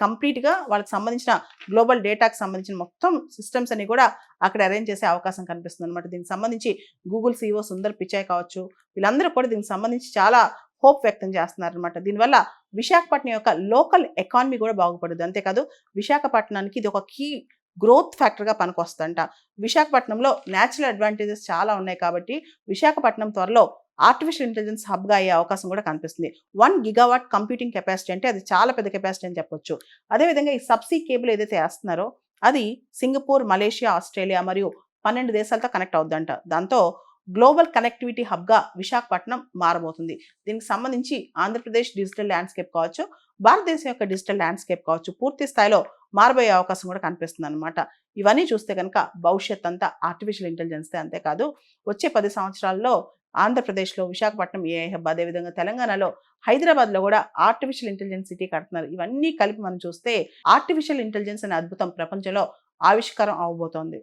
కంప్లీట్‌గా వాళ్ళకి సంబంధించిన గ్లోబల్ డేటాకి సంబంధించిన మొత్తం సిస్టమ్స్ అన్ని కూడా అక్కడ అరేంజ్ చేసే అవకాశం కనిపిస్తుందన్నమాట. దీనికి సంబంధించి గూగుల్ సీఈఓ సుందర్ పిచాయ్ కావచ్చు, వీళ్ళందరూ కూడా దీనికి సంబంధించి చాలా హోప్ వ్యక్తం చేస్తున్నారనమాట. దీనివల్ల విశాఖపట్నం యొక్క లోకల్ ఎకానమీ కూడా బాగుపడుద్ది. అంతేకాదు విశాఖపట్నానికి ఇది ఒక కీ గ్రోత్ ఫ్యాక్టర్‌గా పనికొస్తదంట. విశాఖపట్నంలో నేచురల్ అడ్వాంటేజెస్ చాలా ఉన్నాయి కాబట్టి విశాఖపట్నం త్వరలో ఆర్టిఫిషియల్ ఇంటెలిజెన్స్ హబ్‌గా అయ్యే అవకాశం కూడా కనిపిస్తుంది. 1 గిగావాట్ కంప్యూటింగ్ కెపాసిటీ అంటే అది చాలా పెద్ద కెపాసిటీ అని చెప్పొచ్చు. అదేవిధంగా ఈ సబ్‌సీ కేబుల్ ఏదైతే ఏస్తున్నారో అది సింగపూర్, మలేషియా, ఆస్ట్రేలియా మరియు 12 దేశాలతో కనెక్ట్ అవుద్దంట. దాంతో గ్లోబల్ కనెక్టివిటీ హబ్‌గా విశాఖపట్నం మారబోతుంది. దీనికి సంబంధించి ఆంధ్రప్రదేశ్ డిజిటల్ ల్యాండ్‌స్కేప్ కావచ్చు, భారతదేశం యొక్క డిజిటల్ ల్యాండ్‌స్కేప్ కావచ్చు పూర్తి స్థాయిలో మారబోయే అవకాశం కూడా కనిపిస్తుందన్నమాట. ఇవన్నీ చూస్తే గనుక భవిష్యత్ అంతా ఆర్టిఫిషియల్ ఇంటెలిజెన్స్‌దే. అంతేకాదు వచ్చే 10 సంవత్సరాల్లో ఆంధ్రప్రదేశ్‌లో విశాఖపట్నం ఏఐ హబ్, అదేవిధంగా తెలంగాణలో హైదరాబాద్‌లో కూడా ఆర్టిఫిషియల్ ఇంటెలిజెన్స్ సిటీ కడుతున్నారు. ఇవన్నీ కలిపి మనం చూస్తే ఆర్టిఫిషియల్ ఇంటెలిజెన్స్ అనే అద్భుతం ప్రపంచంలో ఆవిష్కారం అవ్వబోతోంది.